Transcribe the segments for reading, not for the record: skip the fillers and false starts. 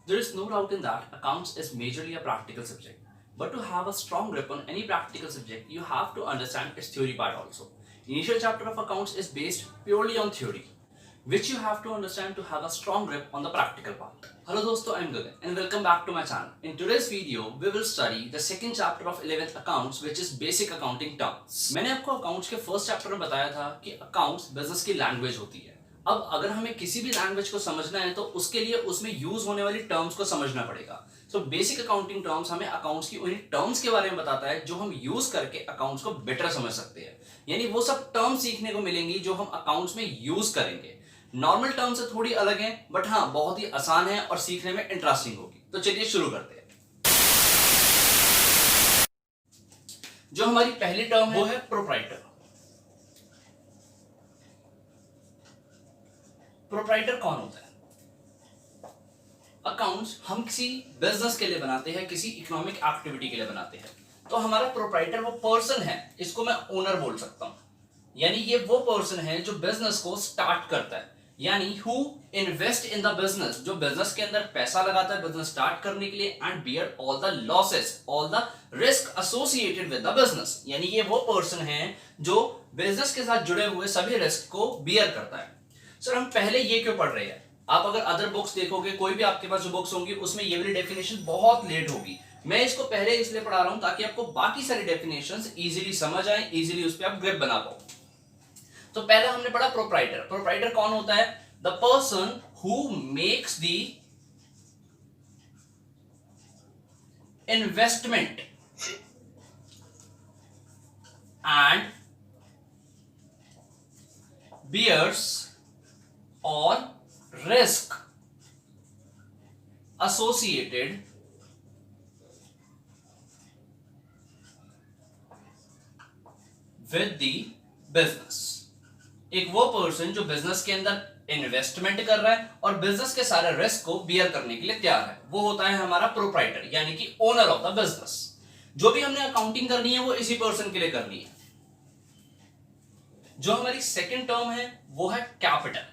There is no doubt in that accounts is majorly a practical subject. But to have a strong grip on any practical subject, you have to understand its theory part also. Initial chapter of accounts is based purely on theory, which you have to understand to have a strong grip on the practical part. Hello dosto, I am Gagan and welcome back to my channel. In today's video, we will study the second chapter of 11th accounts, which is basic accounting terms. मैंने आपको accounts के first chapter में बताया था कि accounts business की language होती है. अब अगर हमें किसी भी लैंग्वेज को समझना है तो उसके लिए उसमें यूज होने वाली टर्म्स को समझना पड़ेगा. सो बेसिक अकाउंटिंग टर्म्स हमें अकाउंट्स की उन्हीं टर्म्स के बारे में बताता है जो हम यूज करके अकाउंट्स को बेटर समझ सकते हैं. यानी वो सब टर्म्स सीखने को मिलेंगी जो हम अकाउंट्स में यूज करेंगे. नॉर्मल टर्म से थोड़ी अलग है, बट हाँ बहुत ही आसान है और सीखने में इंटरेस्टिंग होगी. तो चलिए शुरू करते हैं. जो हमारी पहली टर्म है वो है प्रोप्राइटर. प्रोप्राइटर कौन होता है? अकाउंट्स हम किसी बिजनेस के लिए बनाते हैं, किसी इकोनॉमिक एक्टिविटी के लिए बनाते हैं. तो हमारा प्रोप्राइटर वो पर्सन है, इसको मैं ओनर बोल सकता हूं. यानी ये वो पर्सन है जो बिजनेस को स्टार्ट करता है, यानी who invest in the business, जो बिजनेस के अंदर पैसा लगाता है बिजनेस स्टार्ट करने के लिए, and bear all the losses, all the risk associated with the business. यानी ये वो पर्सन है जो बिजनेस के साथ जुड़े हुए सभी रिस्क को बियर करता है. सर हम पहले ये क्यों पढ़ रहे हैं? आप अगर अदर बुक्स देखोगे, कोई भी आपके पास जो बुक्स होंगी उसमें ये वाली डेफिनेशन बहुत लेट होगी. मैं इसको पहले इसलिए पढ़ा रहा हूं ताकि आपको बाकी सारी डेफिनेशंस इजीली समझ आए, इजीली उस पर आप ग्रिप बना पाओ. तो पहला हमने पढ़ा प्रोप्राइटर. प्रोप्राइटर कौन होता है? The person who makes the investment and bears or risk associated with the business. एक वो पर्सन जो बिजनेस के अंदर इन्वेस्टमेंट कर रहा है और बिजनेस के सारे रिस्क को बियर करने के लिए तैयार है, वो होता है हमारा प्रोप्राइटर, यानी कि ओनर ऑफ द बिजनेस. जो भी हमने अकाउंटिंग करनी है वो इसी पर्सन के लिए करनी है. जो हमारी सेकंड टर्म है वो है कैपिटल.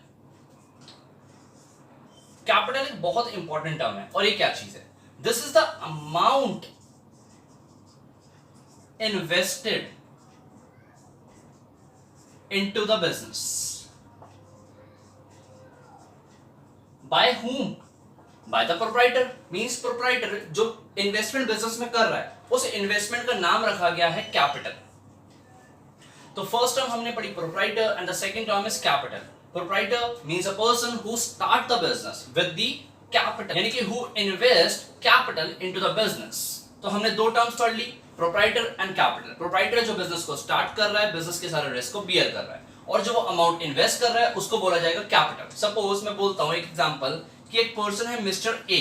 कैपिटल एक बहुत इंपॉर्टेंट टर्म है. और ये क्या चीज है? This is the amount invested into the business by whom? By the proprietor. Means proprietor जो इन्वेस्टमेंट बिजनेस में कर रहा है, उस इन्वेस्टमेंट का नाम रखा गया है कैपिटल. तो फर्स्ट टर्म हमने पढ़ी proprietor and the second term is capital. Proprietor means a person who start the business with the capital, यानी कि who invest capital into the business. तो हमने दो टर्म्स पढ़ ली, proprietor and capital. Proprietor जो business को स्टार्ट कर रहा है, बिजनेस के सारे रिस्क को बियर कर रहा है, और जो वो अमाउंट इन्वेस्ट कर रहा है उसको बोला जाएगा कैपिटल. सपोज मैं बोलता हूँ एक एग्जांपल कि एक पर्सन है मिस्टर ए.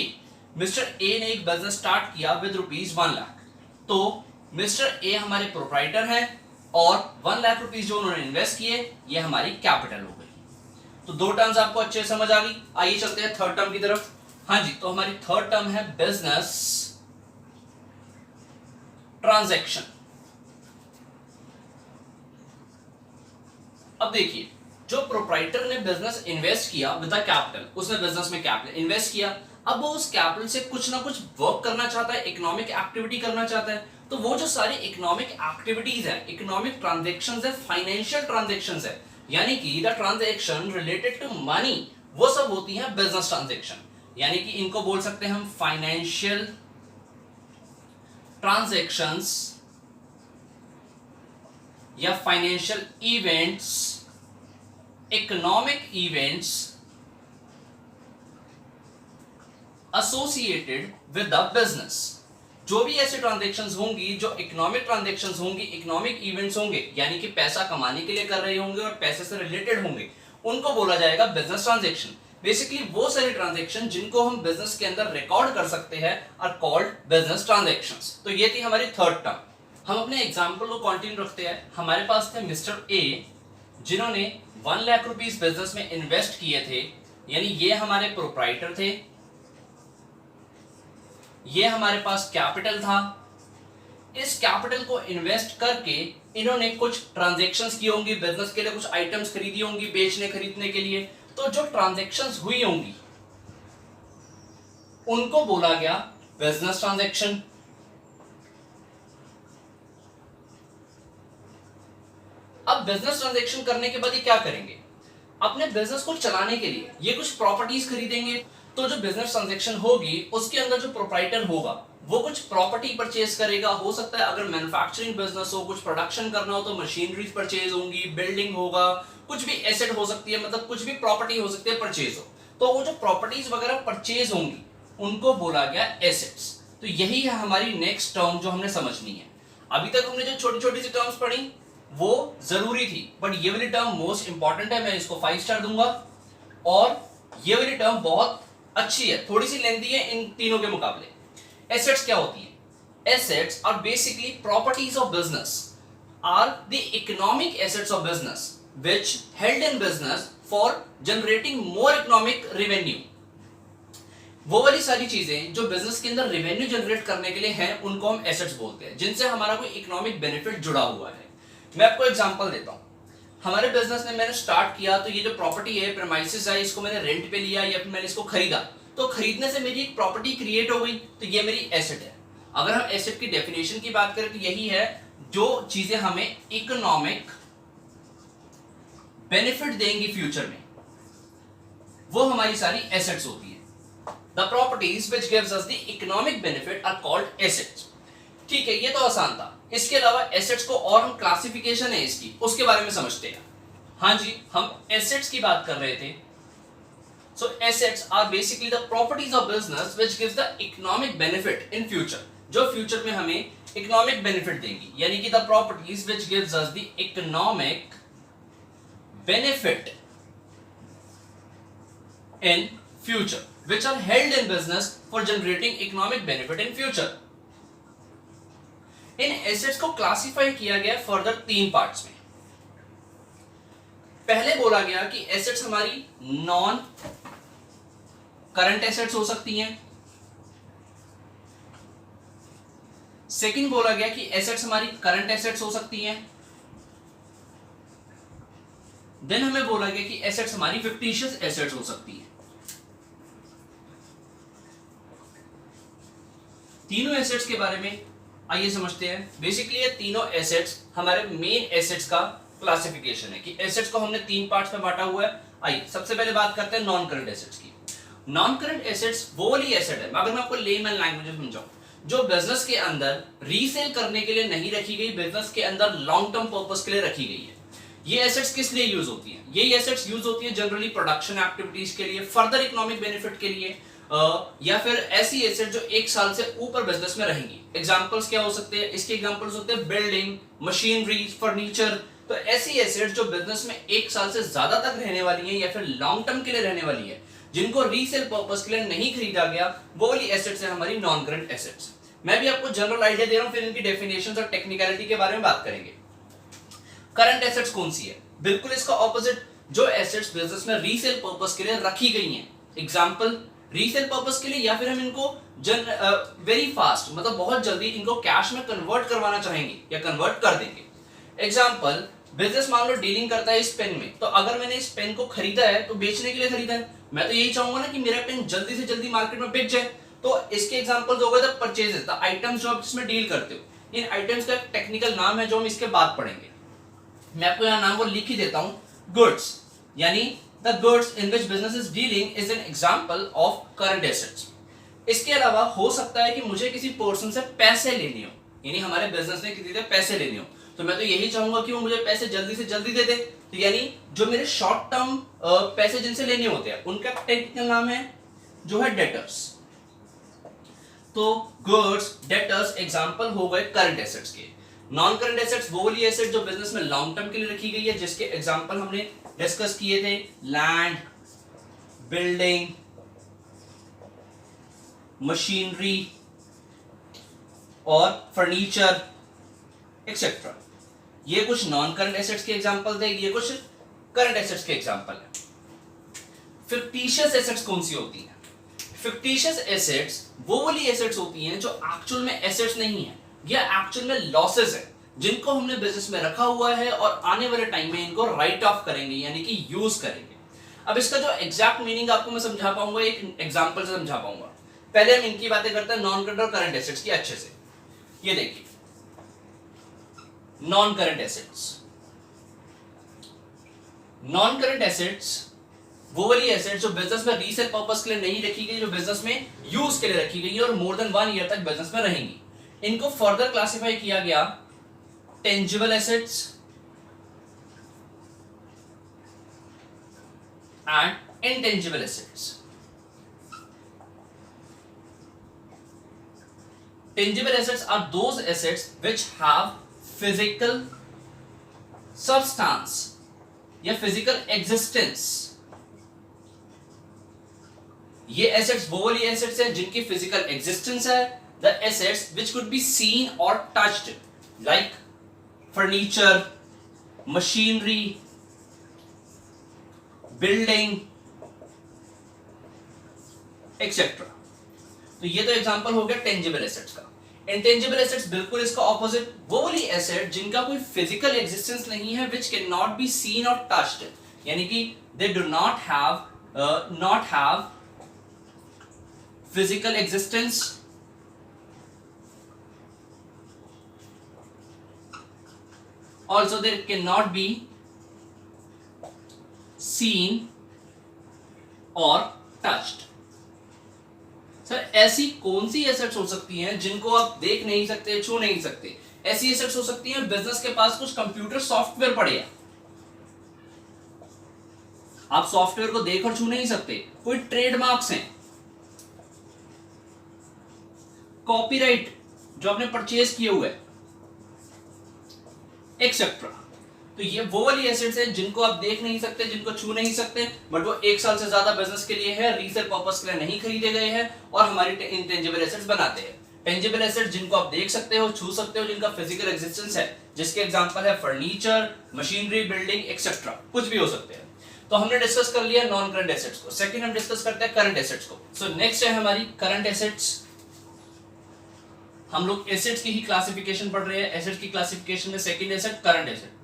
मिस्टर ए ने एक बिजनेस स्टार्ट किया विद ₹1 लाख. तो मिस्टर ए हमारे प्रोप्राइटर हैं और 1 लाख रुपीस जो उन्होंने इन्वेस्ट किए ये हमारी कैपिटल हो गई. तो दो टर्म्स आपको अच्छे से समझ आ गई. आइए चलते हैं थर्ड टर्म की तरफ. हाँ जी, तो हमारी थर्ड टर्म है बिजनेस ट्रांजैक्शन. अब देखिए, जो प्रोप्राइटर ने बिजनेस इन्वेस्ट किया विद द कैपिटल, उसने बिजनेस में कैपिटल इन्वेस्ट किया. अब वो उस कैपिटल से कुछ ना कुछ वर्क करना चाहता है, इकोनॉमिक एक्टिविटी करना चाहता है. तो वो जो सारी इकोनॉमिक एक्टिविटीज है, इकोनॉमिक ट्रांजैक्शंस है, फाइनेंशियल ट्रांजैक्शंस है, यानी कि the transaction related to money, वो सब होती है बिजनेस ट्रांजैक्शन. यानी कि इनको बोल सकते हैं हम फाइनेंशियल ट्रांजैक्शंस या financial events, economic events associated with the business. जो भी ऐसे ट्रांजैक्शंस होंगी, जो इकोनॉमिक ट्रांजैक्शंस होंगी, इकोनॉमिक इवेंट्स होंगे, यानी कि पैसा कमाने के लिए कर रहे होंगे और पैसे से रिलेटेड होंगे, उनको बोला जाएगा बिजनेस ट्रांजैक्शन. बेसिकली वो सारे ट्रांजैक्शन जिनको हम बिजनेस के अंदर रिकॉर्ड कर सकते हैं आर कॉल्ड बिजनेस ट्रांजैक्शंस. तो ये थी हमारी थर्ड टर्म. हम अपने एग्जांपल को कंटिन्यू रखते हैं. हमारे पास थे मिस्टर ए जिन्होंने 1 लाख रुपीस बिजनेस में इन्वेस्ट किए थे, यानी ये हमारे प्रोप्राइटर थे. ये हमारे पास कैपिटल था. इस कैपिटल को इन्वेस्ट करके इन्होंने कुछ ट्रांजैक्शंस की होंगी, बिजनेस के लिए कुछ आइटम्स खरीदी होंगी बेचने खरीदने के लिए. तो जो ट्रांजैक्शंस हुई होंगी उनको बोला गया बिजनेस ट्रांजैक्शन। अब बिजनेस ट्रांजैक्शन करने के बाद ये क्या करेंगे, अपने बिजनेस को चलाने के लिए ये कुछ प्रॉपर्टीज खरीदेंगे। तो जो बिजनेस ट्रांजैक्शन होगी उसके अंदर जो प्रोप्राइटर होगा वो कुछ प्रॉपर्टी परचेज करेगा। हो सकता है अगर मैन्युफैक्चरिंग बिजनेस हो, कुछ प्रोडक्शन करना हो तो मशीनरीज परचेज होंगी, बिल्डिंग होगा, कुछ भी एसेट हो सकती है, मतलब कुछ भी प्रॉपर्टी हो सकती है परचेज हो। तो वो जो प्रॉपर्टीज वगैरह परचेज होंगी उनको बोला गया एसेट्स। तो यही है हमारी नेक्स्ट टर्म जो हमने समझनी है। अभी तक हमने जो छोटी छोटी सी टर्म्स पढ़ी वो जरूरी थी, बट ये वाली टर्म मोस्ट इंपॉर्टेंट है, मैं इसको 5 स्टार दूंगा। और ये वाली टर्म बहुत अच्छी है, थोड़ी सी लेंथी है इन तीनों के मुकाबले। एसेट्स क्या होती है? Assets are basically properties of business, are the economic assets of business which held in business for generating more economic revenue. वो वाली सारी चीजें जो बिजनेस के अंदर रेवेन्यू जनरेट करने के लिए हैं उनको हम एसेट्स बोलते हैं, जिनसे हमारा कोई इकोनॉमिक बेनिफिट जुड़ा हुआ है। मैं आपको एग्जांपल देता हूं। हमारे बिजनेस ने मैंने स्टार्ट किया तो ये जो प्रॉपर्टी है, प्रेमाइसेस है, इसको मैंने रेंट पे लिया या फिर मैंने इसको खरीदा, तो खरीदने से मेरी एक प्रॉपर्टी क्रिएट हो गई, तो ये मेरी एसेट है। अगर हम एसेट की डेफिनेशन की बात करें तो यही है जो चीजें हमें इकोनॉमिक बेनिफिट देंगी फ्यूचर में, वो हमारी सारी एसेट्स होती है। The properties which gives us the economic benefit are called assets. ठीक है, ये तो आसान था। इसके अलावा एसेट्स को और हम क्लासिफिकेशन है इसकी, उसके बारे में समझते हैं। हाँ जी, हम एसेट्स की बात कर रहे थे। So assets are basically the properties of business which gives the economic benefit in future, जो फ्यूचर में हमें इकोनॉमिक बेनिफिट देंगी, यानी कि the properties which gives us the economic benefit in future which are held in business for generating economic benefit in future। In assets को classify किया गया further 3 parts में। पहले बोला गया कि एसेट्स हमारी नॉन करंट एसेट्स हो सकती हैं। सेकंड बोला गया कि एसेट्स हमारी करंट एसेट्स हो सकती हैं। देन हमें बोला गया कि एसेट्स हमारी फिक्टिशियस एसेट्स हो सकती हैं। तीनों एसेट्स के बारे में आइए समझते हैं। बेसिकली ये तीनों एसेट्स हमारे मेन एसेट्स का क्लासिफिकेशन है कि एसेट्स को हमने 3 पार्ट्स में बांटा हुआ है। आइए सबसे पहले बात करते हैं नॉन करंट एसेट्स की। नॉन करंट एसेट्स वो वाली एसेट है, अगर मैं आपको लेमन लैंग्वेज में समझाऊं, जो बिजनेस के अंदर रीसेल करने के लिए नहीं रखी गई, बिजनेस के अंदर लॉन्ग टर्म पर्पस के लिए रखी गई है। ये एसेट्स किस लिए यूज होती हैं? ये एसेट्स यूज होती है जनरली प्रोडक्शन एक्टिविटीज के लिए, फर्दर इकोनॉमिक बेनिफिट के लिए, या फिर ऐसी एसेट जो 1 साल से ऊपर बिजनेस में रहेंगी। एग्जांपल्स क्या हो सकते हैं? इसके एग्जांपल्स होते हैं बिल्डिंग, मशीनरी, फर्नीचर। तो ऐसी एसेट जो बिजनेस में 1 साल से ज्यादा तक रहने वाली है या फिर लॉन्ग टर्म के लिए रहने वाली है, जिनको रीसेल पर्पस के लिए नहीं खरीदा गया, वो वाली एसेट्स है हमारी नॉन करंट एसेट्स। मैं भी आपको जनरल आइडिया दे रहा हूं, फिर इनकी डेफिनेशंस और टेक्निकलिटी के बारे में बात करेंगे। करंट एसेट्स कौन सी है? बिल्कुल इसका ऑपोजिट, जो एसेट्स बिजनेस में रीसेल पर्पस के लिए रखी गई हैं। एग्जांपल रीसेल पर्पस के लिए, या फिर हम इनको वेरी फास्ट, मतलब बहुत जल्दी इनको कैश में कन्वर्ट करवाना चाहेंगे या कन्वर्ट कर देंगे। एग्जांपल, बिजनेस मान लो डीलिंग करता है इस पेन में, तो अगर मैंने इस पेन को खरीदा है तो बेचने के लिए खरीदा है, मैं तो यही चाहूंगा ना कि मेरा पेन जल्दी से जल्दी मार्केट में बिक जाए। तो इसके एग्जांपल्स हो गए द परचेजेस, द आइटम्स जो आप इसमें डील करते हो। इन आइटम्स का टेक्निकल नाम है जो हम इसके बाद पढ़ेंगे। मैं आपको यहाँ नाम वो लिख ही देता हूँ, गुड्स, यानी the goods in which business is dealing is an example of current assets। इसके अलावा हो सकता है कि मुझे किसी पर्सन से पैसे लेने हो, यानी हमारे बिजनेस ने किसी से पैसे लेने हो, तो मैं तो यही चाहूंगा कि वो मुझे पैसे जल्दी से जल्दी दे दे। तो यानी जो मेरे शॉर्ट टर्म पैसे जिनसे लेने होते हैं उनका टेक्निकल नाम है जो है डेटर्स। तो गुड्स, डेटर्स एग्जांपल हो गए करंट एसेट्स के। नॉन करंट एसेट्स वो वाली एसेट जो बिजनेस में लॉन्ग टर्म के लिए रखी गई है, जिसके एग्जांपल हमने डिस्कस किए थे, लैंड, बिल्डिंग, मशीनरी और फर्नीचर एक्सेट्रा। ये कुछ नॉन करंट एसेट्स के एग्जांपल थे, ये कुछ करंट एसेट्स के एग्जांपल है। फिक्टिशियस एसेट्स कौन सी होती हैं? फिक्टिशियस एसेट्स वो वाली एसेट्स होती हैं जो एक्चुअल में एसेट्स नहीं है, या एक्चुअल में लॉसेस है, जिनको हमने बिजनेस में रखा हुआ है और आने वाले टाइम में इनको राइट ऑफ करेंगे, यानी कि यूज करेंगे। अब इसका जो एग्जैक्ट मीनिंग आपको मैं समझा पाऊंगा, एक एग्जांपल से समझा पाऊंगा। पहले हम इनकी बातें करते हैं नॉन करंट और करंट एसेट्स की अच्छे से। ये देखिए non current assets. Non current assets वो वाली एसेट्स जो बिजनेस में रीसेल पर्पस के लिए नहीं रखी गई, जो बिजनेस में यूज के लिए रखी गई और मोर देन 1 ईयर तक बिजनेस में रहेंगी। इनको फर्दर क्लासिफाई किया गया tangible assets and intangible assets. Tangible assets are those assets which have physical substance या physical existence। ये assets वो वाली assets हैं जिनकी physical existence है। The assets which could be seen or touched like furniture, machinery, building, etc। तो ये तो एग्जांपल हो गया टेंजिबल एसेट्स का। इंटेंजिबल एसेट्स बिल्कुल इसका ऑपोजिट, वो वाली एसेट जिनका कोई फिजिकल एग्जिस्टेंस नहीं है, which can not be seen और टच्ड, यानी कि they do not have physical existence also they cannot be seen or touched। Sir ऐसी कौन सी एसेट्स हो सकती हैं जिनको आप देख नहीं सकते, छू नहीं सकते? ऐसी एसेट्स हो सकती हैं बिजनेस के पास कुछ कंप्यूटर सॉफ्टवेयर पड़े हैं, आप सॉफ्टवेयर को देख और छू नहीं सकते। कोई ट्रेडमार्क्स हैं, कॉपीराइट जो आपने परचेज किए हुए, एक्सेट्रा। तो ये वो वाली एसेट्स हैं जिनको आप देख नहीं सकते, जिनको छू नहीं सकते, बट वो 1 साल से ज्यादा बिजनेस के लिए है, रीसेल पर्पस के लिए नहीं खरीदे गए हैं और हमारी इंटेंजिबल एसेट्स बनाते हैं। टेंजिबल एसेट्स जिनको आप देख सकते हो, छू सकते हो, जिनका फिजिकल एग्जिस्टेंस है, जिसके एग्जांपल है फर्नीचर, मशीनरी, बिल्डिंग एक्सेट्रा, कुछ भी हो सकते हैं। तो हमने डिस्कस कर लिया नॉन करंट एसेट्स को। सेकंड हम डिस्कस करते हैं करंट एसेट्स को। सो नेक्स्ट है हमारी करंट एसेट्स। हम लोग एसेट्स की ही क्लासिफिकेशन पढ़ रहे हैं। एसेट्स की क्लासिफिकेशन में second asset current asset.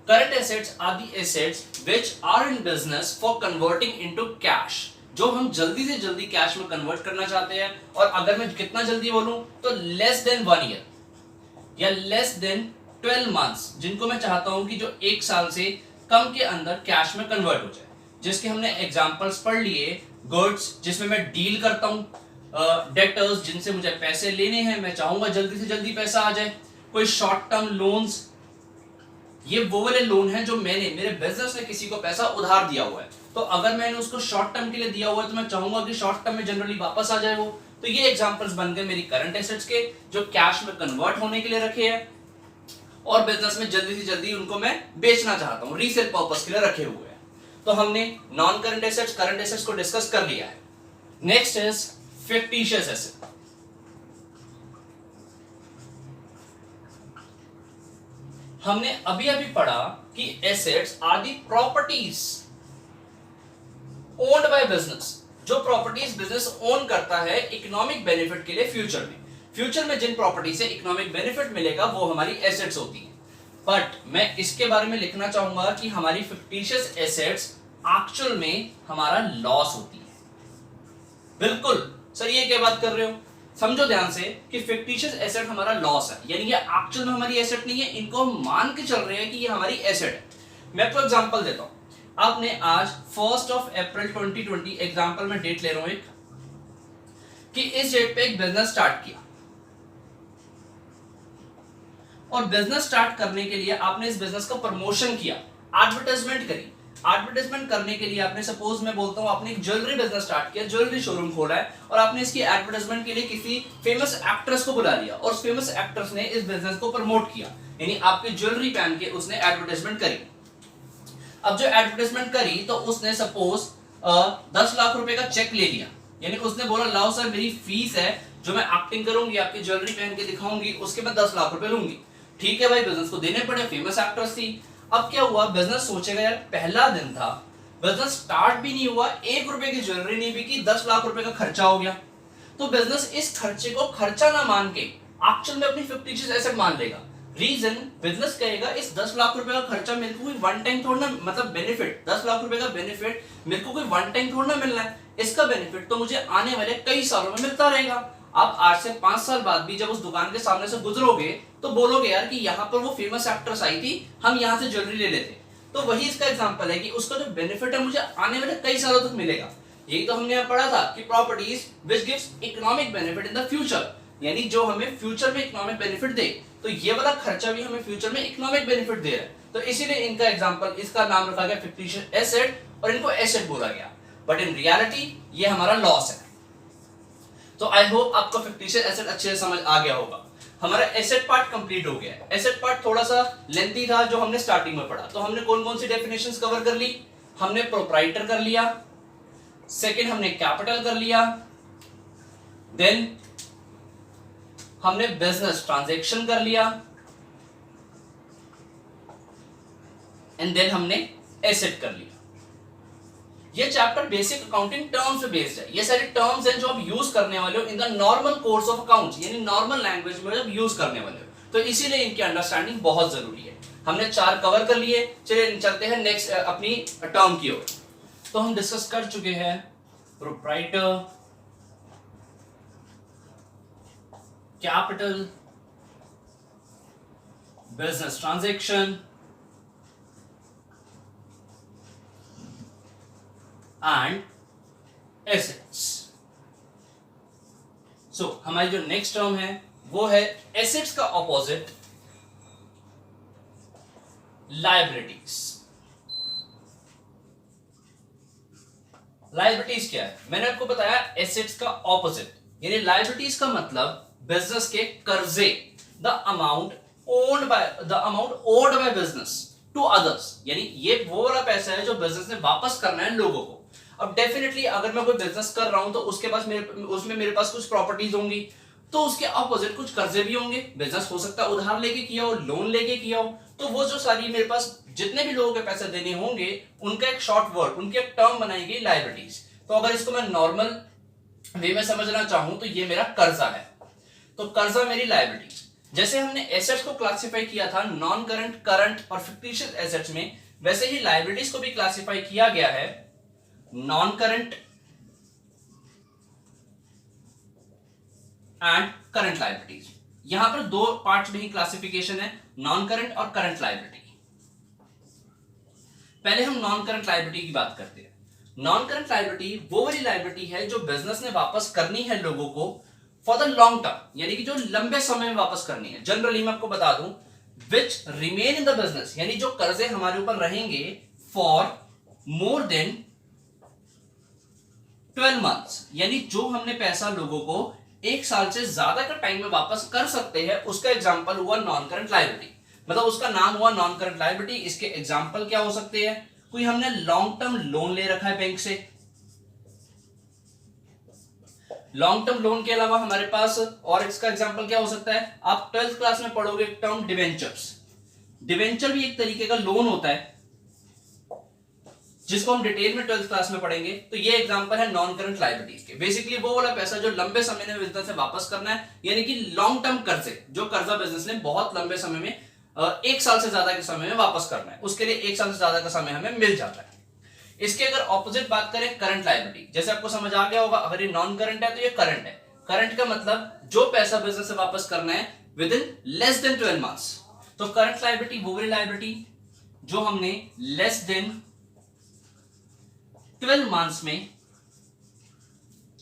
Current assets are the assets which are in business for converting into cash, जो हम जल्दी से जल्दी कैश में कन्वर्ट करना चाहते हैं। और अगर मैं कितना जल्दी बोलूं तो लेस देन 1 ईयर या लेस देन 12 मंथ्स, जिनको मैं चाहता हूं कि जो 1 साल से कम के अंदर कैश में कन्वर्ट हो जाए, जिसके हमने एग्जांपल्स पढ़ लिए। गुड्स जिसमें मैं डील करता हूं, डेटर्स जिनसे मुझे पैसे लेने हैं, मैं चाहूंगा जल्दी से जल्दी पैसा आ जाए। कोई शॉर्ट टर्म लोन्स, ये वो वाले लोन है जो मैंने मेरे बिजनेस में किसी को पैसा उधार दिया हुआ है, तो अगर मैंने उसको शॉर्ट टर्म के लिए दिया हुआ है तो मैं चाहूंगा कि शॉर्ट टर्म में जनरली वापस आ जाए वो। तो ये एग्जांपल्स बन गए मेरी करंट एसेट्स के, जो कैश में कन्वर्ट होने के लिए रखे हैं और बिजनेस में जल्दी से जल्दी उनको मैं बेचना चाहता हूं, रीसेल पर्पस के लिए रखे हुए हैं। तो हमने non current assets, current assets को डिस्कस कर लिया है। Next is fictitious asset. हमने अभी अभी पढ़ा कि assets are the properties owned by business. जो प्रॉपर्टीज बिजनेस ओन करता है इकोनॉमिक बेनिफिट के लिए फ्यूचर में, फ्यूचर में जिन प्रॉपर्टी से इकोनॉमिक बेनिफिट मिलेगा वो हमारी एसेट्स होती हैं। बट मैं इसके बारे में लिखना चाहूंगा कि हमारी फिक्टिशियस एसेट्स एक्चुअल में हमारा लॉस होती है। बिल्कुल सर, ये क्या बात कर रहे हो? समझो ध्यान से कि फिक्टिशियस एसेट हमारा लॉस है, यानी ये एक्चुअल में हमारी एसेट नहीं है, इनको हम मान के चल रहे हैं कि ये हमारी एसेट है। मैं आपको एग्जांपल देता हूं। आपने आज 1 अप्रैल 2020 एग्जांपल में डेट ले रहा हूं एक, कि इस डेट पे एक बिजनेस स्टार्ट किया और बिजनेस स्टार्ट करने के लिए आपने इस बिजनेस का प्रमोशन किया, एडवर्टाइजमेंट करी। एडवर्टाइजमेंट करने के लिए आपने, सपोज मैं बोलता हूं, आपने एक ज्वेलरी बिजनेस स्टार्ट किया, ज्वेलरी शोरूम खोला है और आपने इसकी एडवर्टाइजमेंट के लिए किसी फेमस एक्ट्रेस को बुला लिया और उस फेमस एक्ट्रेस ने इस बिजनेस को प्रमोट किया, यानी आपकी ज्वेलरी पहन के उसने एडवर्टाइजमेंट करी। अब जो एडवर्टाइजमेंट करी तो उसने सपोज 10 लाख रुपए का चेक ले लिया, यानी उसने बोला लाओ सर मेरी फीस है जो मैं एक्टिंग करूंगी, आपकी ज्वेलरी पहन के दिखाऊंगी, उसके मैं 10 लाख रुपए लूंगी। ठीक है भाई, बिजनेस को देने पड़े, फेमस एक्ट्रेस थी। अब क्या हुआ, बिजनेस सोचेगा यार पहला दिन था, बिजनेस स्टार्ट भी नहीं हुआ, 1 रुपए की ज्वेलरी नहीं बिकी, 10 लाख रुपए का खर्चा हो गया। तो बिजनेस इस खर्चे को खर्चा ना मान के एक्चुअल में अपनी फिक्टिशियस एसेट मान लेगा। रीजन बिजनेस कहेगा इस 10 लाख रुपए का खर्चा मेरे को कोई वन टाइम थोड़ा ना, मतलब बेनिफिट 10 लाख रुपए का बेनिफिट मेरे को कोई वन टाइम थोड़ा ना मिलना है, इसका बेनिफिट तो मुझे आने वाले कई सालों में मिलता रहेगा। आप आज से 5 साल बाद भी जब उस दुकान के सामने से गुजरोगे तो बोलोगे यार कि यहाँ पर वो फेमस एक्ट्रेस आई थी, हम यहाँ से ज्वेलरी ले लेते। तो वही इसका एग्जांपल है कि उसका जो बेनिफिट है मुझे आने वाले कई सालों तक मिलेगा। यही तो हमने यहाँ पढ़ा था कि properties which gives economic benefit in the future, यानी जो हमें फ्यूचर में इकोनॉमिक बेनिफिट दे, तो ये वाला खर्चा भी हमें फ्यूचर में इकोनॉमिक बेनिफिट दे रहा है। तो इसीलिए इनका एग्जांपल, इसका नाम रखा गया फिक्टिशियस एसेट और इनको एसेट बोला गया, बट इन रियलिटी ये हमारा लॉस है। तो आई होप आपको फिक्टिशियस एसेट अच्छे से समझ आ गया होगा। हमारा एसेट पार्ट कंप्लीट हो गया है। एसेट पार्ट थोड़ा सा लेंथी था जो हमने स्टार्टिंग में पढ़ा। तो हमने कौन कौन सी डेफिनेशंस कवर कर ली? हमने प्रोप्राइटर कर लिया, सेकंड हमने कैपिटल कर लिया, देन हमने बिजनेस ट्रांजैक्शन कर लिया, एंड देन हमने एसेट कर लिया। ये चैप्टर बेसिक अकाउंटिंग टर्म्स पे बेस्ड है। ये सारे टर्म्स हैं जो आप यूज करने वाले हो in the normal course of accounts, यानी नॉर्मल लैंग्वेज में जब यूज करने वाले हो, तो इसीलिए इनकी अंडरस्टैंडिंग बहुत जरूरी है। हमने 4 कवर कर लिए, चलिए चलते हैं नेक्स्ट अपनी टर्म की ओर। तो हम डिस्कस कर चुके हैं proprietor, capital, business transaction and assets. So हमारी जो नेक्स्ट टर्म है वो है एसेट्स का ऑपोजिट लायबिलिटीज। लायबिलिटीज क्या है? मैंने आपको बताया एसेट्स का ऑपोजिट, यानी लायबिलिटीज का मतलब बिजनेस के कर्जे, the amount owned by business to others, यानी ये वो वाला पैसा है जो बिजनेस ने वापस करना है लोगों को। अब डेफिनेटली अगर मैं कोई बिजनेस कर रहा हूं तो उसके पास उसमें मेरे पास कुछ प्रॉपर्टीज होंगी, तो उसके ऑपोजिट कुछ कर्जे भी होंगे। बिजनेस हो सकता है उधार लेके किया हो, लोन लेके किया हो, तो वो जो सारी मेरे पास जितने भी लोगों के पैसे देने होंगे उनका एक शॉर्ट वर्ड, उनकी एक टर्म बनाई गई लायबिलिटीज। तो अगर इसको मैं नॉर्मल वे में समझना चाहूं तो ये मेरा कर्जा है, तो कर्जा मेरी लायबिलिटीज। जैसे हमने एसेट्स को क्लासिफाई किया था नॉन करंट, करंट और फिक्टिशियस एसेट्स में, वैसे ही लायबिलिटीज को भी क्लासिफाई किया गया है non current and current liabilities. यहां पर 2 पार्ट्स में ही क्लासिफिकेशन है, नॉन करंट और करंट लायबिलिटी। पहले हम नॉन करंट लायबिलिटी की बात करते हैं। नॉन करंट लायबिलिटी वो वाली लायबिलिटी है जो बिजनेस ने वापस करनी है लोगों को फॉर द लॉन्ग टर्म, यानी कि जो लंबे समय में वापस करनी है। जनरली मैं आपको बता दूं which remain in the business, यानी जो कर्जे हमारे ऊपर रहेंगे फॉर मोर देन 12 मंथ्स, यानी जो हमने पैसा लोगों को 1 साल से ज्यादा का टाइम में वापस कर सकते हैं, उसका एग्जांपल हुआ नॉन करंट लायबिलिटी। मतलब उसका नाम हुआ नॉन करंट लायबिलिटी। इसके एग्जांपल क्या हो सकते हैं? कोई हमने लॉन्ग टर्म लोन ले रखा है बैंक से, लॉन्ग टर्म लोन के अलावा हमारे पास और इसका एग्जांपल क्या हो सकता है? आप 12th क्लास में पढ़ोगे टर्म डिवेंचर्स। डिवेंचर भी एक तरीके का लोन होता है जिसको हम डिटेल में 12th क्लास में पढ़ेंगे। तो ये एग्जांपल है नॉन करंट लायबिलिटीज के। बेसिकली वो वाला पैसा जो लंबे समय में बिजनेस से वापस करना है, यानी कि लॉन्ग टर्म कर्जे, जो कर्जा बिजनेस ने बहुत लंबे समय में 1 साल से ज्यादा के समय में वापस करना है, उसके लिए 1 साल से ज्यादा का समय हमें मिल जाता है। इसके अगर ऑपोजिट बात करें करंट लायबिलिटी, जैसे आपको समझ आ गया होगा, अगर ये नॉन करंट है तो ये करंट है। करंट का मतलब जो पैसा बिजनेस से वापस करना है with in less than 12 months. तो करंट लायबिलिटी वो वाली लायबिलिटी जो हमने लेस देन 12 मंथ्स में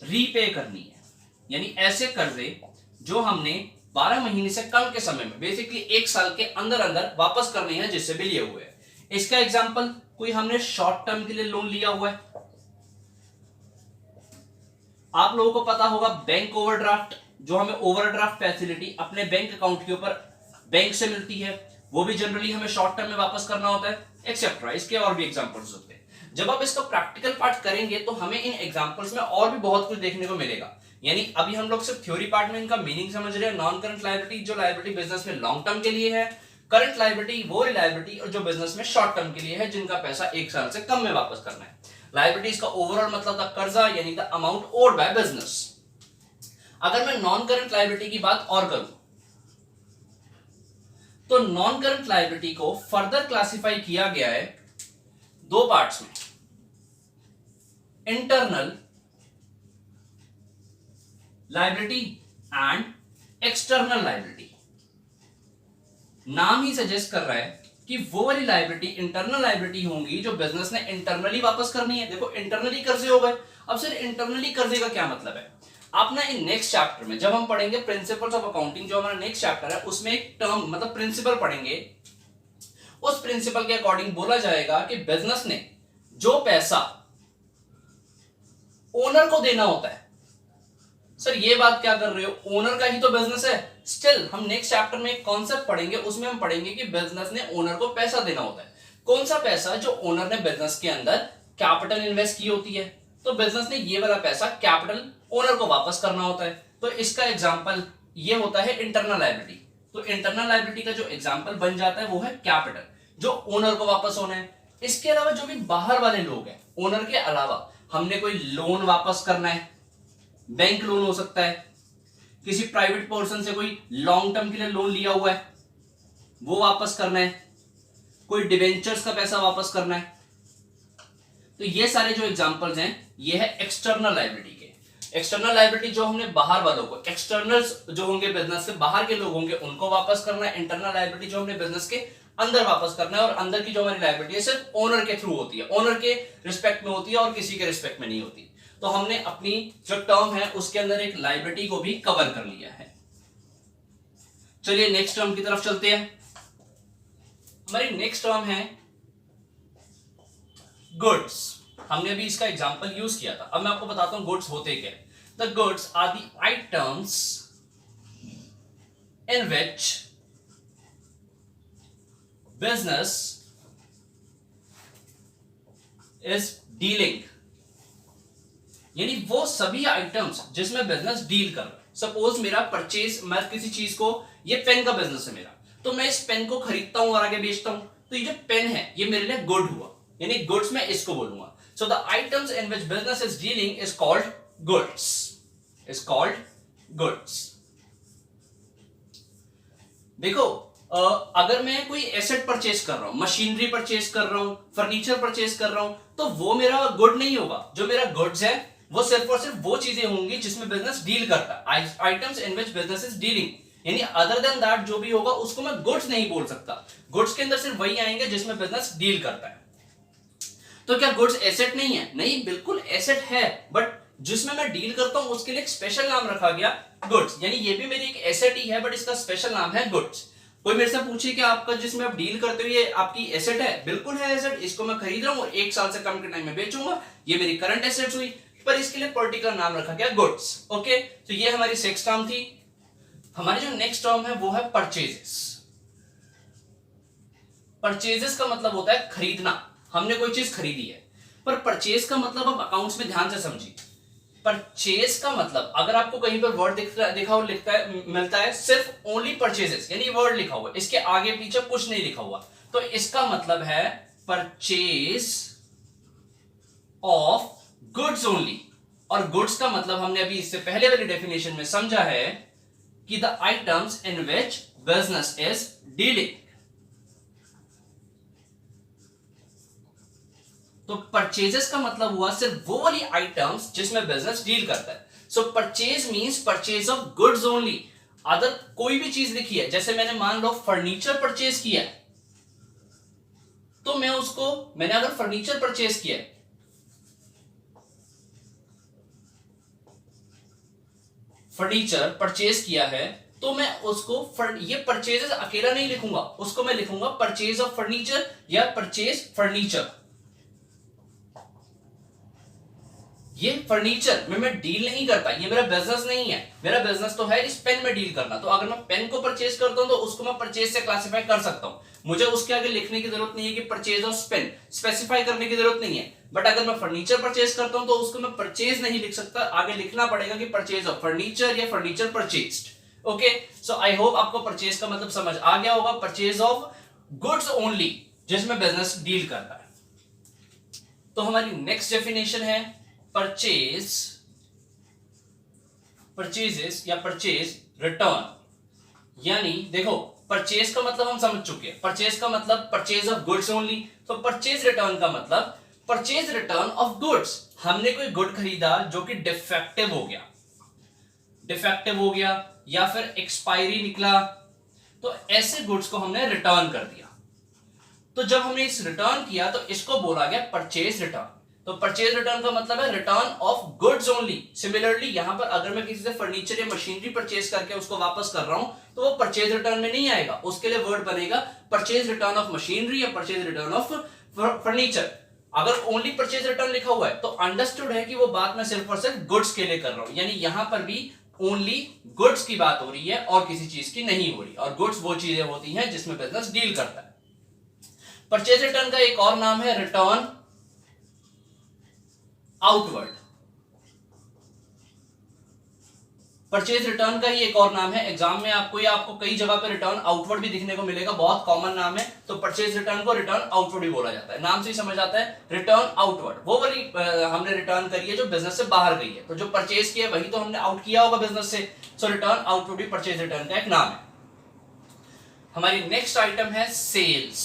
रीपे करनी है, यानी ऐसे कर्जे जो हमने 12 महीने से कम के समय में, बेसिकली 1 साल के अंदर अंदर वापस करने हैं जिससे भी लिए हुए हैं। इसका एग्जांपल, कोई हमने शॉर्ट टर्म के लिए लोन लिया हुआ है। आप लोगों को पता होगा बैंक ओवरड्राफ्ट, जो हमें ओवरड्राफ्ट फैसिलिटी अपने बैंक अकाउंट के ऊपर बैंक से मिलती है, वो भी जनरली हमें शॉर्ट टर्म में वापस करना होता है, एक्सेट्रा। इसके और भी एग्जांपल्स होते हैं। जब आप इसका प्रैक्टिकल पार्ट करेंगे तो हमें इन एग्जांपल्स में और भी बहुत कुछ देखने को मिलेगा। यानी अभी हम लोग सिर्फ थ्योरी पार्ट में इनका मीनिंग समझ रहे हैं। नॉन करंट लायबिलिटी जो लायबिलिटी बिजनेस में लॉन्ग टर्म के लिए है, करंट लायबिलिटी वो लायबिलिटी और जो बिजनेस में शॉर्ट टर्म के लिए है, जिनका पैसा 1 साल से कम में वापस करना है। लायबिलिटीज का ओवरऑल मतलब था कर्जा, यानी the amount owed by business. अगर मैं नॉन करंट लायबिलिटी की बात और करूं तो नॉन करंट लायबिलिटी को फर्दर क्लासिफाई किया गया है दो पार्ट्स में, internal liability and external liability. नाम ही सजेस्ट कर रहा है कि वो वाली लायबिलिटी इंटरनल लायबिलिटी होंगी जो बिजनेस ने इंटरनली वापस करनी है। देखो इंटरनली कर्जे हो गए, अब सर इंटरनली कर्जे का क्या मतलब है? आप ना इन नेक्स्ट चैप्टर में जब हम पढ़ेंगे प्रिंसिपल्स ऑफ अकाउंटिंग, जो हमारा नेक्स्ट चैप्टर है, उसमें एक टर्म मतलब प्रिंसिपल पढ़ेंगे। उस प्रिंसिपल के अकॉर्डिंग बोला जाएगा कि बिजनेस ने जो पैसा ओनर को देना होता है, सर ये बात क्या कर रहे हो, ओनर का ही तो बिजनेस है। स्टिल हम नेक्स्ट चैप्टर में एक कॉन्सेप्ट पढ़ेंगे, उसमें हम पढ़ेंगे कि बिजनेस ने ओनर को पैसा देना होता है। कौन सा पैसा? जो ओनर ने बिजनेस के अंदर कैपिटल इन्वेस्ट की होती है, तो बिजनेस ने ये वाला पैसा कैपिटल ओनर को वापस करना होता है। तो इसका एग्जांपल ये होता है इंटरनल लायबिलिटी। तो इंटरनल लायबिलिटी का जो एग्जांपल बन जाता है वो है कैपिटल, जो ओनर को वापस होना है। इसके अलावा जो भी बाहर वाले लोग हैं, ओनर के अलावा हमने कोई लोन वापस करना है, बैंक लोन हो सकता है, किसी प्राइवेट पर्सन से कोई लॉन्ग टर्म के लिए लोन लिया हुआ है वो वापस करना है, कोई डिबेंचर्स का पैसा वापस करना है। तो ये सारे जो एग्जांपल्स हैं ये है एक्सटर्नल लायबिलिटी के। एक्सटर्नल लायबिलिटी जो हमने बाहर वालों को, एक्सटर्नल्स जो होंगे बिजनेस से बाहर के लोग होंगे उनको वापस करना है। इंटरनल लायबिलिटी जो हमने बिजनेस के अंदर वापस करना है, और अंदर की जो हमारी लायबिलिटी है सिर्फ ओनर के थ्रू होती है, ओनर के रिस्पेक्ट में होती है और किसी के रिस्पेक्ट में नहीं होती। तो हमने अपनी जो टर्म है उसके अंदर एक लायबिलिटी को भी कवर कर लिया है। चलिए नेक्स्ट टर्म की तरफ चलते हैं। हमारी नेक्स्ट टर्म है गुड्स। हमने अभी इसका एग्जांपल यूज किया था, अब मैं आपको बताता हूं गुड्स होते क्या। The goods are the items in which business is dealing, यानी वो सभी आइटम्स जिसमें बिजनेस डील कर रहा है। सपोज मेरा परचेज, मैं किसी चीज को, ये पेन का बिजनेस है मेरा, तो मैं इस पेन को खरीदता हूं और आगे बेचता हूं, तो ये जो पेन है ये मेरे लिए गुड हुआ, यानी गुड्स में इसको बोलूंगा। So the items in which business is dealing is called goods, is called goods. देखो अगर मैं कोई एसेट परचेज कर रहा हूं, मशीनरी परचेज कर रहा हूं, फर्नीचर परचेज कर रहा हूं, तो वो मेरा गुड नहीं होगा। जो मेरा गुड्स है वो सिर्फ और सिर्फ वो चीजें होंगी जिसमें बिजनेस डील करता है, items in which business is dealing, यानी अदर देन दैट जो भी होगा उसको मैं गुड्स नहीं बोल सकता। गुड्स के अंदर सिर्फ वही आएंगे जिसमें बिजनेस डील करता है। तो क्या गुड्स एसेट नहीं है? नहीं, बिल्कुल एसेट है, बट जिसमें मैं डील करता हूं उसके लिए एक स्पेशल नाम रखा गया गुड्स, यानी ये भी मेरी एक एसेट ही है बट इसका स्पेशल नाम है गुड्स। कोई मेरे से पूछे कि आपका जिसमें आप डील करते हो ये आपकी एसेट है? बिल्कुल है एसेट, इसको मैं खरीद रहा हूं और 1 साल से कम के टाइम में बेचूंगा, ये मेरी करंट एसेट्स हुई, पर इसके लिए पर्टिकुलर नाम रखा गया गुड्स। ओके, तो ये हमारी सेक्स टर्म थी। हमारी जो नेक्स्ट टर्म है वो है परचेजेस। परचेजेस का मतलब होता है खरीदना, हमने कोई चीज खरीदी है। पर परचेज का मतलब आप अकाउंट्स में ध्यान से समझिए। परचेज का मतलब अगर आपको कहीं पर वर्ड दिखा हुआ लिखता है, मिलता है सिर्फ ओनली परचेजेस, यानी वर्ड लिखा हुआ, इसके आगे पीछे कुछ नहीं लिखा हुआ, तो इसका मतलब है परचेज ऑफ गुड्स ओनली। और गुड्स का मतलब हमने अभी इससे पहले वाली डेफिनेशन में समझा है कि the items in which business is dealing. तो परचेजेस का मतलब हुआ सिर्फ वो वाली आइटम्स जिसमें बिजनेस डील करता है। सो purchase means purchase of goods only. Other कोई भी चीज लिखी है, जैसे मैंने मान लो फर्नीचर परचेज किया है, तो मैंने अगर फर्नीचर परचेज किया है, फर्नीचर परचेज किया है, तो मैं उसको ये परचेजेस अकेला नहीं लिखूंगा, उसको मैं लिखूंगा परचेज ऑफ फर्नीचर या परचेज फर्नीचर। ये फर्नीचर में मैं डील नहीं करता, ये मेरा बिजनेस नहीं है। मेरा बिजनेस तो है इस पेन में डील करना, तो अगर मैं पेन को परचेज करता हूं तो उसको मैं परचेज से क्लासिफाई कर सकता हूं। मुझे उसके आगे लिखने की जरूरत नहीं है कि परचेज ऑफ पेन, स्पेसिफाई करने की जरूरत नहीं है। बट अगर मैं फर्नीचर परचेज करता हूं तो उसको मैं परचेज नहीं लिख सकता, आगे लिखना पड़ेगा कि परचेज ऑफ फर्नीचर या furniture purchased. Okay, so I hope आपको परचेज का मतलब समझ आ गया होगा। परचेज ऑफ गुड्स ओनली जिसमें बिजनेस डील करता है। तो हमारी नेक्स्ट डेफिनेशन है परचेजेस या परचेज रिटर्न। यानी देखो परचेज का मतलब हम समझ चुके हैं, परचेज का मतलब परचेज ऑफ गुड्स ओनली। तो परचेज रिटर्न का मतलब परचेज रिटर्न ऑफ गुड्स। हमने कोई गुड खरीदा जो कि डिफेक्टिव हो गया, डिफेक्टिव हो गया या फिर एक्सपायरी निकला, तो ऐसे गुड्स को हमने रिटर्न कर दिया। तो जब हमने इस रिटर्न किया तो इसको बोला गया परचेज रिटर्न। तो परचेज रिटर्न का मतलब है return of goods only. Similarly यहां पर अगर मैं किसी से फर्नीचर या मशीनरी परचेज करके उसको वापस कर रहा हूं तो वो परचेज रिटर्न में नहीं आएगा, उसके लिए वर्ड बनेगा परचेज रिटर्न ऑफ मशीनरी या परचेज रिटर्न ऑफ फर्नीचर। अगर ओनली परचेज रिटर्न लिखा हुआ है तो अंडरस्टूड है कि वो बात मैं सिर्फ और सिर्फ गुड्स के लिए कर रहा हूं, यानी यहां पर भी ओनली गुड्स की बात हो रही है और किसी चीज की नहीं हो रही। और गुड्स वो चीजें होती हैं जिसमें बिजनेस डील करता है। परचेज रिटर्न का एक और नाम है रिटर्न आउटवर्ड। परचेज रिटर्न का ही एक और नाम है, एग्जाम में आपको कई जगह पे रिटर्न आउटवर्ड भी दिखने को मिलेगा, बहुत कॉमन नाम है। तो परचेज रिटर्न को रिटर्न आउटवर्ड भी बोला जाता है, नाम से ही समझ आता है रिटर्न आउटवर्ड। वो वाली हमने रिटर्न करी है जो बिजनेस से बाहर गई है, तो जो परचेज किया वही तो हमने आउट किया होगा बिजनेस से। सो रिटर्न आउटवर्ड भी परचेज रिटर्न का एक नाम है। हमारी नेक्स्ट आइटम है सेल्स।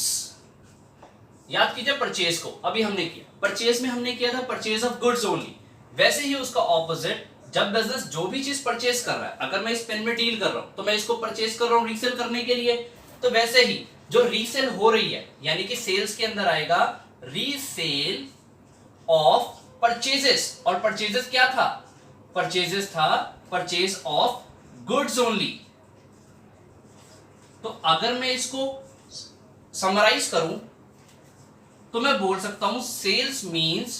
याद कीजिए परचेज को अभी हमने किया, परचेज में हमने किया था परचेज ऑफ गुड्स ओनली। वैसे ही उसका ऑपोजिट, जब बिजनेस जो भी चीज परचेज कर रहा है, अगर मैं इस पेन में डील कर रहा हूं तो मैं इसको परचेज कर रहा हूं रीसेल करने के लिए, तो वैसे ही जो रीसेल हो रही है यानी कि सेल्स के अंदर आएगा रीसेल ऑफ परचेजेस। और परचेजेस क्या था? परचेजेस था परचेज ऑफ गुड्स ओनली। तो अगर मैं इसको समराइज करूं तो मैं बोल सकता हूं sales means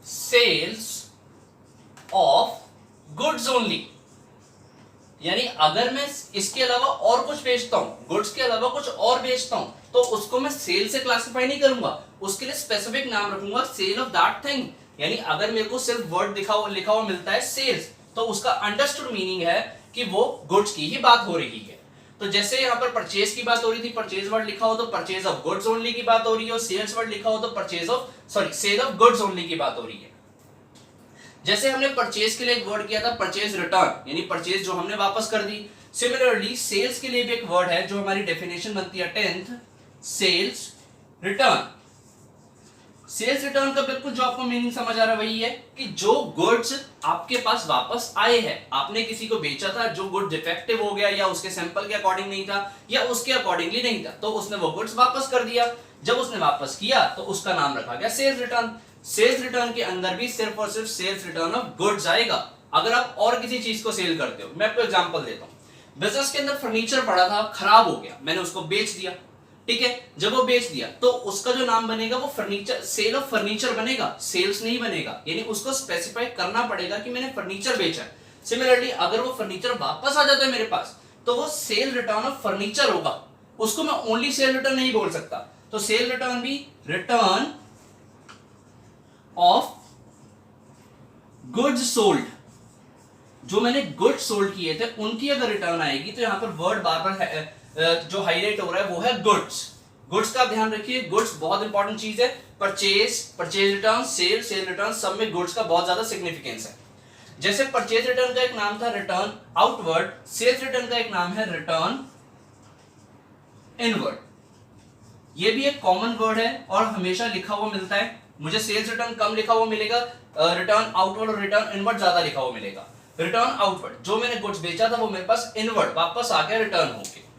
sales of goods only. यानी अगर मैं इसके अलावा और कुछ बेचता हूं, गुड्स के अलावा कुछ और बेचता हूं, तो उसको मैं सेल से क्लासिफाई नहीं करूंगा, उसके लिए स्पेसिफिक नाम रखूंगा सेल ऑफ दैट थिंग। यानी अगर मेरे को सिर्फ वर्ड लिखा हुआ मिलता है सेल्स, तो उसका अंडरस्टूड मीनिंग है कि वो गुड्स की ही बात हो रही है। तो जैसे यहां पर परचेज की बात हो रही थी, परचेज वर्ड लिखा हो तो परचेज ऑफ गुड्स ओनली की बात हो रही है, और सेल्स वर्ड लिखा हो तो सेल ऑफ गुड्स ओनली की बात हो रही है। जैसे हमने परचेज के लिए एक वर्ड किया था परचेज रिटर्न, यानी परचेज जो हमने वापस कर दी। सिमिलरली सेल्स के लिए भी एक वर्ड है जो हमारी डेफिनेशन बनती है 10th, sales return. Sales return का बिल्कुल जो आपको मीनिंग समझ आ रहा है वही है कि जो गुड्स आपके पास वापस आए हैं, आपने किसी को बेचा था, जो गुड डिफेक्टिव हो गया या उसके सैंपल के अकॉर्डिंग नहीं था या उसके अकॉर्डिंगली नहीं था, तो उसने वो गुड्स वापस कर दिया। जब उसने वापस किया तो उसका नाम रखा गया सेल्स रिटर्न। सेल्स रिटर्न के अंदर भी सिर्फ और सिर्फ सेल्स रिटर्न ऑफ गुड्स आएगा। अगर आप और किसी चीज को सेल करते हो, मैं आपको एग्जांपल देता हूं, बिजनेस के अंदर फर्नीचर पड़ा था, खराब हो गया, मैंने उसको बेच दिया, ठीक है। जब वो बेच दिया तो उसका जो नाम बनेगा वो फर्नीचर, सेल ऑफ फर्नीचर बनेगा, सेल्स नहीं बनेगा। यानी उसको स्पेसिफाई करना पड़ेगा कि मैंने फर्नीचर बेचा है। सिमिलरली अगर वो फर्नीचर वापस आ जाता है मेरे पास तो वो सेल रिटर्न ऑफ फर्नीचर होगा, उसको मैं ओनली सेल रिटर्न नहीं बोल सकता। तो सेल रिटर्न भी रिटर्न ऑफ गुड्स सोल्ड, जो मैंने गुड्स सोल्ड किए थे उनकी अगर रिटर्न आएगी तो यहां पर वर्ड बार बार जो हाईलाइट हो रहा है वो है गुड्स। गुड्स का ध्यान रखिए, गुड्स बहुत इंपॉर्टेंट चीज है। Purchase, purchase return, sale, sale return, सब में गुड्स का बहुत ज्यादा सिग्निफिकेंस है। जैसे परचेज रिटर्न का एक नाम था रिटर्न आउटवर्ड, सेल्स रिटर्न का एक नाम है रिटर्न इनवर्ड। ये भी एक कॉमन वर्ड है और हमेशा लिखा हुआ मिलता है। मुझे सेल्स रिटर्न कम लिखा हुआ मिलेगा, रिटर्न आउटवर्ड और रिटर्न इनवर्ड ज्यादा लिखा हुआ मिलेगा। रिटर्न आउटवर्ड, जो मैंने गुड्स बेचा था वो मेरे पास इनवर्ड वापस आ गया रिटर्न होके।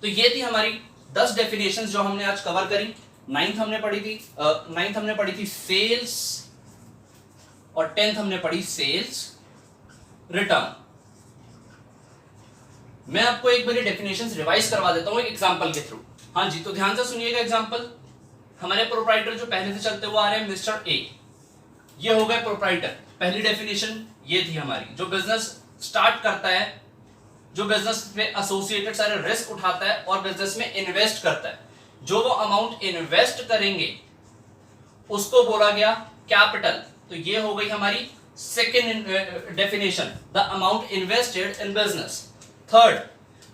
तो ये थी हमारी 10 डेफिनेशंस जो हमने आज कवर करी। नाइन्थ हमने पढ़ी थी सेल्स और 10th हमने पढ़ी सेल्स रिटर्न। मैं आपको एक बार डेफिनेशंस रिवाइज करवा देता हूं एक एग्जांपल के थ्रू। हाँ जी, तो ध्यान से सुनिएगा एग्जांपल। हमारे प्रोप्राइटर जो पहले से चलते हुए आ रहे हैं मिस्टर ए, ये हो गए प्रोप्राइटर। पहली डेफिनेशन ये थी हमारी, जो बिजनेस स्टार्ट करता है, जो बिजनेस में एसोसिएटेड सारे रिस्क उठाता है और बिजनेस में इन्वेस्ट करता है, जो वो अमाउंट इन्वेस्ट करेंगे उसको बोला गया कैपिटल। तो ये हो गई हमारी second definition, the amount invested in business. Third,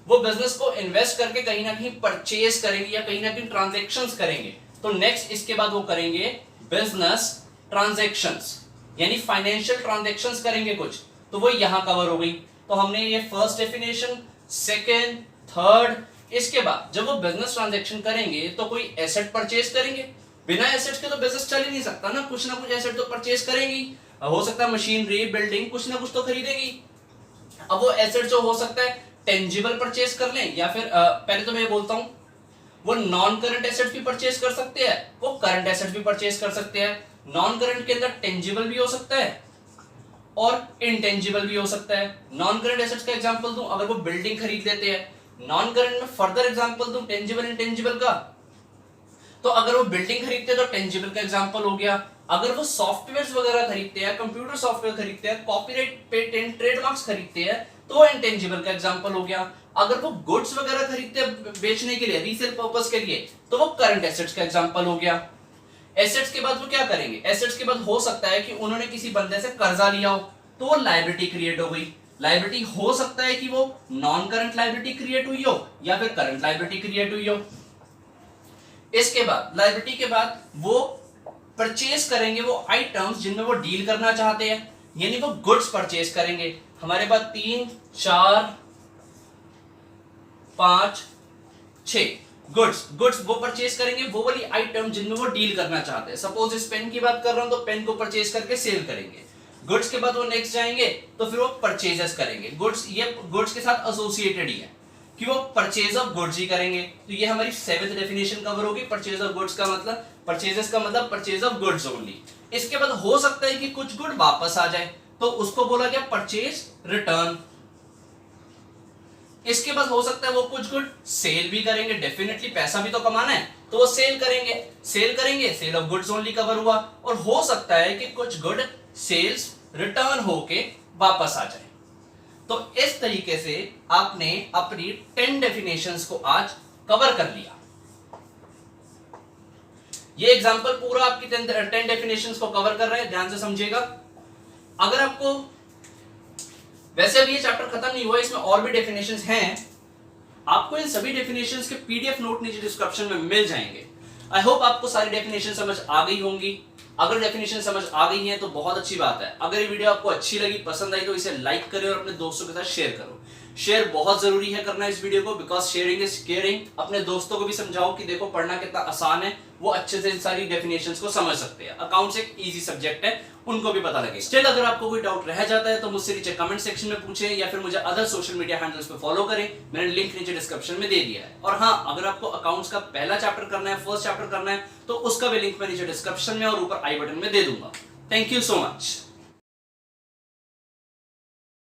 वो बिजनेस को इन्वेस्ट करके कहीं ना कहीं परचेज करेंगे या कहीं ना कहीं ट्रांजैक्शंस करेंगे। तो नेक्स्ट इसके बाद वो करेंगे बिजनेस ट्रांजैक्शंस, यानी फाइनेंशियल ट्रांजैक्शंस करेंगे कुछ, तो वो यहां कवर हो गई। तो हमने ये फर्स्ट डेफिनेशन सेकेंड, थर्ड। इसके बाद जब वो बिजनेस ट्रांजेक्शन करेंगे तो कोई एसेट परचेज करेंगे, बिना एसेट्स के तो बिजनेस चल ही नहीं सकता ना कुछ एसेट तो परचेज करेंगी। हो सकता है मशीनरी, बिल्डिंग, कुछ ना कुछ तो खरीदेगी। अब वो एसेट जो हो सकता है टेंजिबल परचेज कर लें, या फिर पहले तो मैं बोलता हूं वो नॉन करंट एसेट भी परचेज कर सकते हैं, वो करंट एसेट भी परचेज कर सकते हैं। नॉन करंट के अंदर टेंजिबल भी हो सकता है और इनटेंजिबल भी हो सकता है। नॉन करंट एसेट्स का एग्जांपल दूं, अगर वो बिल्डिंग खरीद लेते हैं। नॉन करंट में फर्दर एग्जांपल दूं टेंजिबल इनटेंजिबल का, तो अगर वो बिल्डिंग खरीदते हैं तो टेंजिबल का एग्जांपल हो गया। अगर वो सॉफ्टवेयर्स वगैरह खरीदते हैं, कंप्यूटर सॉफ्टवेयर खरीदते हैं, कॉपीराइट, पेटेंट, ट्रेडमार्क्स खरीदते हैं, तो इनटेंजिबल का एग्जांपल हो गया। अगर वो गुड्स वगैरह खरीदते हैं बेचने के लिए, रीसेल पर्पस के लिए, तो वो करंट एसेट्स का एग्जांपल हो गया। एसेट्स के बाद वो क्या करेंगे, एसेट्स के बाद हो सकता है कि उन्होंने किसी बंदे से कर्जा लिया हो, तो वो लायबिलिटी क्रिएट हो गई। लायबिलिटी हो सकता है कि वो नॉन करंट लायबिलिटी क्रिएट हुई हो या फिर करंट लायबिलिटी क्रिएट हुई हो। इसके बाद लायबिलिटी के बाद वो परचेज करेंगे वो आइटम्स जिनमें वो डील करना चाहते हैं, यानी वो गुड्स परचेज करेंगे। हमारे पास 3, 4, 5, 6 गुड्स वो परचेज करेंगे, वो वाली आइटम जिनमें वो डील करना चाहते हैं। सपोज इस पेन की बात कर रहा हूं तो पेन को परचेज करके सेल करेंगे। गुड्स के बाद वो नेक्स्ट जाएंगे तो फिर वो परचेजेस करेंगे। गुड्स, ये गुड्स के साथ एसोसिएटेड ही है कि वो परचेज ऑफ गुड्स ही करेंगे। तो ये हमारी 7th डेफिनेशन कवर होगी। परचेज ऑफ गुड्स का मतलब, परचेजेस का मतलब परचेज ऑफ गुड्स ओनली। इसके बाद हो सकता है कि कुछ गुड वापस आ जाए, तो उसको बोला गया परचेज रिटर्न। इसके बाद हो सकता है वो कुछ गुड सेल भी करेंगे, डेफिनेटली पैसा भी तो कमाना है, तो वो सेल करेंगे। Sale of goods only cover हुआ। और हो सकता है कि कुछ गुड सेल्स रिटर्न होके वापस आ जाए। तो इस तरीके से आपने अपनी 10 डेफिनेशंस को आज कवर कर लिया। ये एग्जांपल पूरा आपकी 10 डेफिनेशंस को कवर कर रहा है, ध्यान से समझिएगा। अगर आपको, वैसे अभी ये चैप्टर खत्म नहीं हुआ, इसमें और भी डेफिनेशंस हैं। आपको इन सभी डेफिनेशंस के पीडीएफ नोट नीचे डिस्क्रिप्शन में मिल जाएंगे। आई होप आपको सारी डेफिनेशन समझ आ गई होंगी। अगर डेफिनेशन समझ आ गई है तो बहुत अच्छी बात है। अगर ये वीडियो आपको अच्छी लगी, पसंद आई, तो इसे लाइक करें और अपने दोस्तों के साथ शेयर करो। शेयर बहुत जरूरी है करना इस वीडियो को, बिकॉज शेयरिंग इज केयरिंग। अपने दोस्तों को भी समझाओ कि देखो पढ़ना कितना आसान है, वो अच्छे से इन सारी डेफिनेशंस को समझ सकते हैं। अकाउंट्स एक इजी सब्जेक्ट है, उनको भी पता लगे। स्टिल अगर आपको कोई डाउट रह जाता है तो मुझसे नीचे कमेंट सेक्शन में पूछें, या फिर मुझे अदर सोशल मीडिया हैंडल्स पे फॉलो करें। मैंने लिंक नीचे डिस्क्रिप्शन में दे दिया है। और हाँ, अगर आपको अकाउंट्स का पहला चैप्टर करना है, फर्स्ट चैप्टर करना है, तो उसका भी लिंक मैं नीचे डिस्क्रिप्शन में और ऊपर आई बटन में दे दूंगा। Thank you so much.